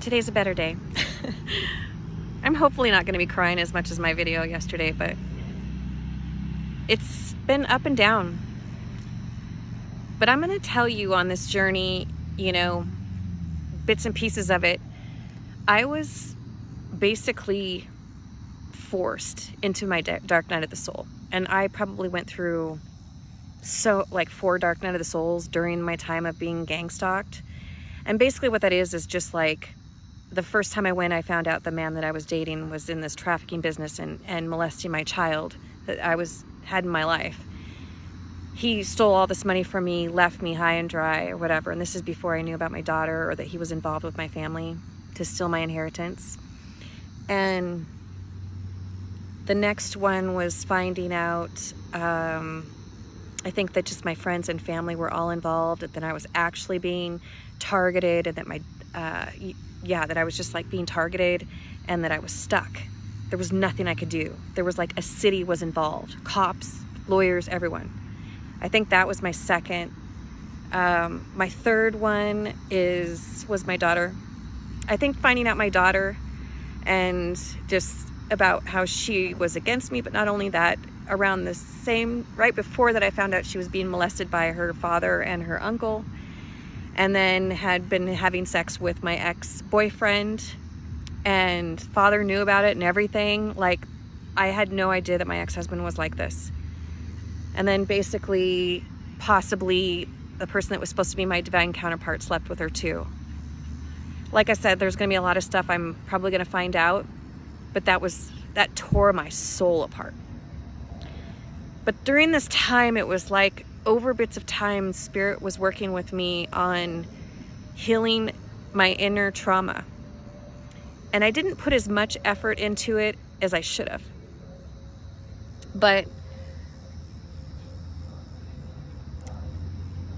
Today's a better day. I'm hopefully not going to be crying as much as my video yesterday, but it's been up and down. But I'm going to tell you on this journey, bits and pieces of it. I was basically forced into my dark night of the soul. And I probably went through 4 dark night of the souls during my time of being gang stalked. And basically what that is just like the first time I went, I found out the man that I was dating was in this trafficking business and molesting my child that I had in my life. He stole all this money from me, left me high and dry or whatever. And this is before I knew about my daughter or that he was involved with my family to steal my inheritance. And the next one was finding out, I think that just my friends and family were all involved, and then I was actually being targeted, and that that I was just like being targeted and that I was stuck. There was nothing I could do. There was like a city was involved, cops, lawyers, everyone. I think that was my second. My third one was my daughter. I think finding out my daughter and just about how she was against me, but not only that, around the same, right before that I found out she was being molested by her father and her uncle, and then had been having sex with my ex-boyfriend, and father knew about it and everything. Like, I had no idea that my ex-husband was like this. And then basically, possibly the person that was supposed to be my divine counterpart slept with her too. Like I said, there's going to be a lot of stuff I'm probably going to find out, but that tore my soul apart. But during this time, it was like over bits of time, Spirit was working with me on healing my inner trauma. And I didn't put as much effort into it as I should have. But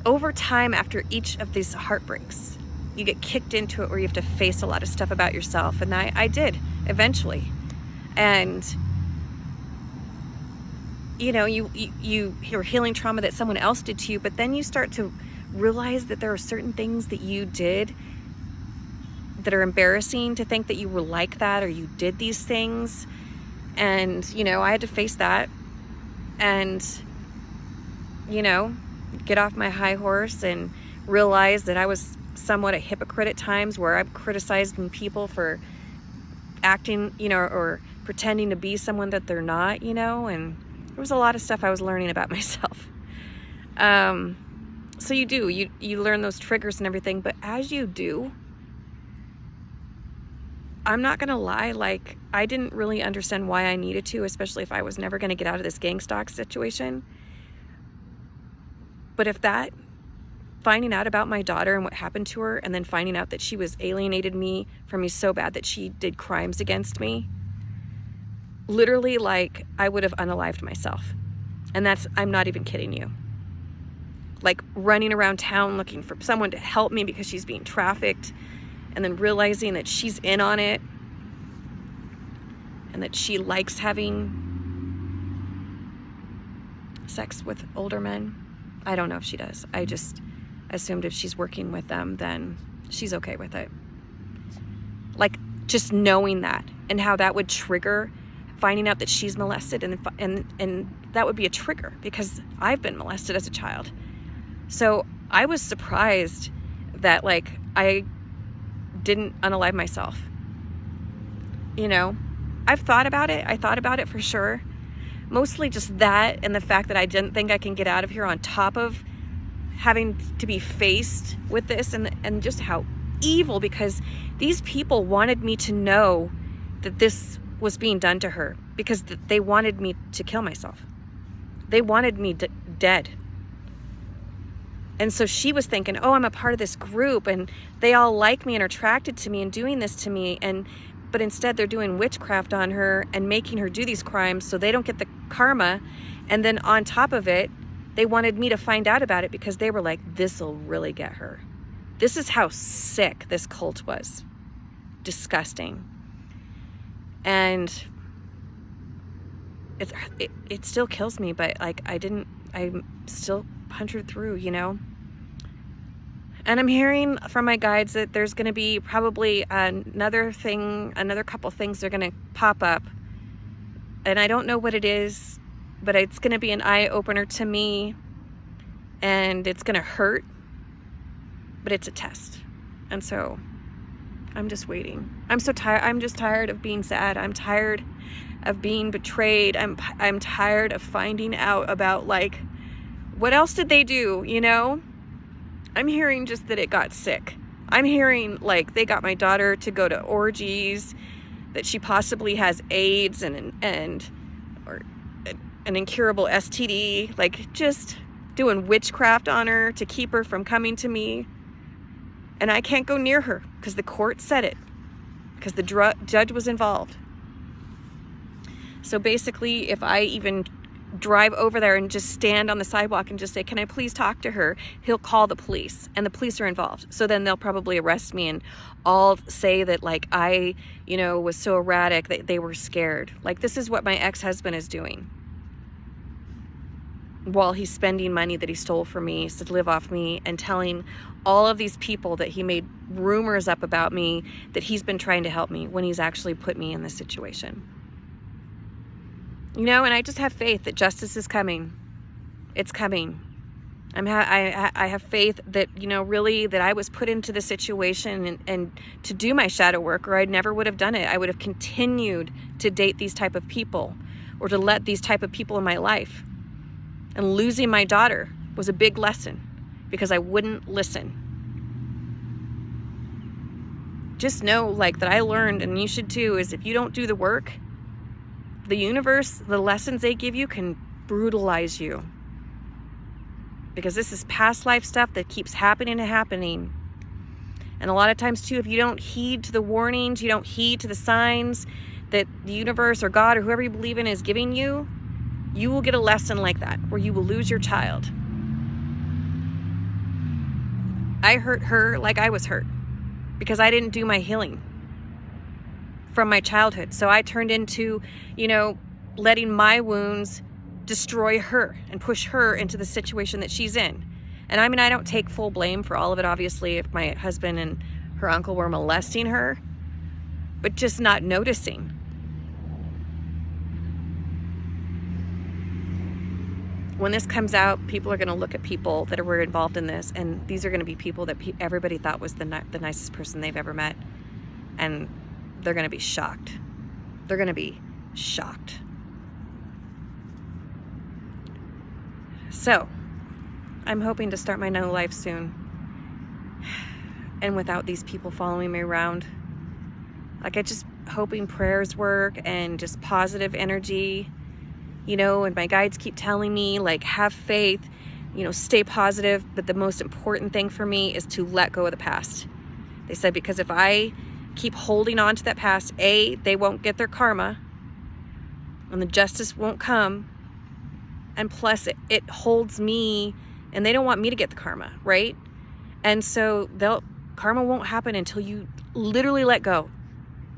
over time, after each of these heartbreaks, you get kicked into it where you have to face a lot of stuff about yourself. And I did eventually. And you're healing trauma that someone else did to you, but then you start to realize that there are certain things that you did that are embarrassing to think that you were like that or you did these things. And, I had to face that and, get off my high horse and realize that I was somewhat a hypocrite at times, where I'm criticizing people for acting, or pretending to be someone that they're not, and there was a lot of stuff I was learning about myself. So you learn those triggers and everything, but as you do, I'm not gonna lie, like, I didn't really understand why I needed to, especially if I was never gonna get out of this gang stalk situation. But if that, finding out about my daughter and what happened to her, and then finding out that she was alienated from me so bad that she did crimes against me, literally, like, I would have unalived myself. And I'm not even kidding you. Like, running around town looking for someone to help me because she's being trafficked, and then realizing that she's in on it and that she likes having sex with older men. I don't know if she does. I just assumed if she's working with them, then she's okay with it. Like, just knowing that and how that would trigger finding out that she's molested, and that would be a trigger because I've been molested as a child. So I was surprised that, like, I didn't unalive myself. I've thought about it. I thought about it for sure. Mostly just that, and the fact that I didn't think I can get out of here, on top of having to be faced with this, and just how evil, because these people wanted me to know that this was being done to her, because they wanted me to kill myself. They wanted me dead. And so she was thinking, oh, I'm a part of this group and they all like me and are attracted to me and doing this to me. But instead they're doing witchcraft on her and making her do these crimes so they don't get the karma. And then on top of it, they wanted me to find out about it because they were like, this will really get her. This is how sick this cult was. Disgusting. And it still kills me, but like I still punch her through, And I'm hearing from my guides that there's going to be probably another couple things that are going to pop up. And I don't know what it is, but it's going to be an eye-opener to me. And it's going to hurt, but it's a test. And so I'm just waiting. I'm so tired. I'm just tired of being sad. I'm tired of being betrayed. I'm tired of finding out about, like, what else did they do, you know? I'm hearing just that it got sick. I'm hearing, like, they got my daughter to go to orgies, that she possibly has AIDS or an incurable STD, like, just doing witchcraft on her to keep her from coming to me. And I can't go near her because the court said it, because the judge was involved. So basically, if I even drive over there and just stand on the sidewalk and just say, can I please talk to her, he'll call the police, and the police are involved. So then they'll probably arrest me and all say that, like, I, you know, was so erratic that they were scared. Like, this is what my ex-husband is doing while he's spending money that he stole from me to live off me, and telling all of these people that he made rumors up about me, that he's been trying to help me when he's actually put me in this situation. You know, and I just have faith that justice is coming. It's coming. I have faith that, you know, really that I was put into the situation and to do my shadow work, or I never would have done it. I would have continued to date these type of people, or to let these type of people in my life. And losing my daughter was a big lesson, because I wouldn't listen. Just know, like, that I learned, and you should too, is if you don't do the work, the universe, the lessons they give you can brutalize you. Because this is past life stuff that keeps happening and happening. And a lot of times too, if you don't heed to the warnings, you don't heed to the signs that the universe or God or whoever you believe in is giving you, you will get a lesson like that, where you will lose your child. I hurt her like I was hurt, because I didn't do my healing from my childhood. So I turned into, you know, letting my wounds destroy her and push her into the situation that she's in. And I mean, I don't take full blame for all of it, obviously, if my husband and her uncle were molesting her, but just not noticing. When this comes out, people are going to look at people that were involved in this, and these are going to be people that everybody thought was the nicest person they've ever met. And they're going to be shocked. They're going to be shocked. So, I'm hoping to start my new life soon. And without these people following me around. Like, I just hoping prayers work and just positive energy. You know, and my guides keep telling me, like, have faith, you know, stay positive. But the most important thing for me is to let go of the past. They said, because if I keep holding on to that past, A, they won't get their karma, and the justice won't come, and plus it holds me, and they don't want me to get the karma, right? And so karma won't happen until you literally let go,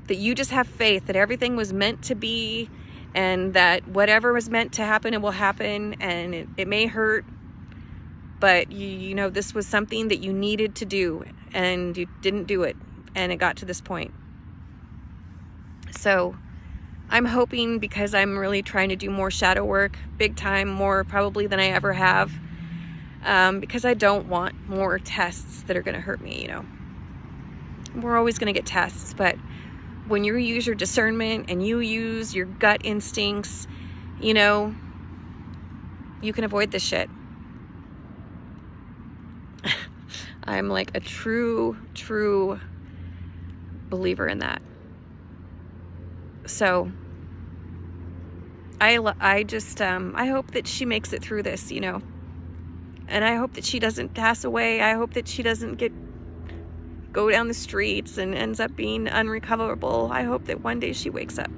that you just have faith that everything was meant to be, and that whatever was meant to happen, it will happen, and it may hurt, but you know, this was something that you needed to do, and you didn't do it. And it got to this point. So I'm hoping, because I'm really trying to do more shadow work, big time, more probably than I ever have, because I don't want more tests that are going to hurt me, you know. We're always going to get tests, but when you use your discernment and you use your gut instincts, you know, you can avoid this shit. I'm like a true believer in that. So I just I hope that she makes it through this, you know, and I hope that she doesn't pass away. I hope that she doesn't go down the streets and ends up being unrecoverable. I hope that one day she wakes up.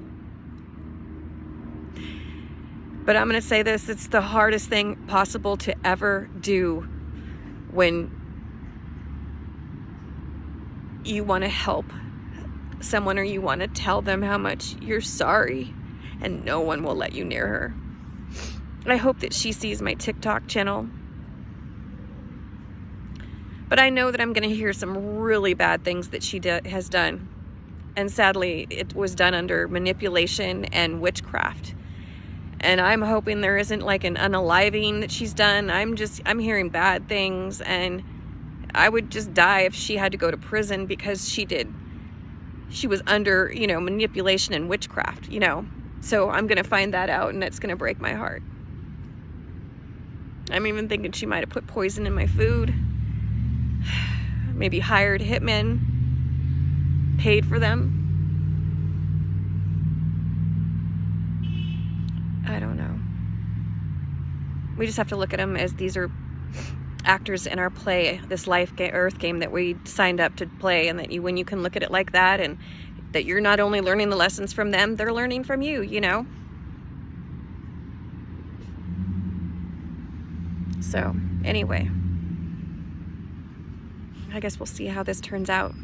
But I'm going to say this, it's the hardest thing possible to ever do when you want to help someone, or you want to tell them how much you're sorry, and no one will let you near her. I hope that she sees my TikTok channel. But I know that I'm going to hear some really bad things that she has done. And sadly, it was done under manipulation and witchcraft. And I'm hoping there isn't like an unaliving that she's done. I'm hearing bad things, and I would just die if she had to go to prison because she was under, manipulation and witchcraft, So I'm going to find that out, and it's going to break my heart. I'm even thinking she might have put poison in my food. Maybe hired hitmen, paid for them. I don't know. We just have to look at them as these are actors in our play, this Earth game that we signed up to play, and that when you can look at it like that, and that you're not only learning the lessons from them, they're learning from you, So, anyway, I guess we'll see how this turns out.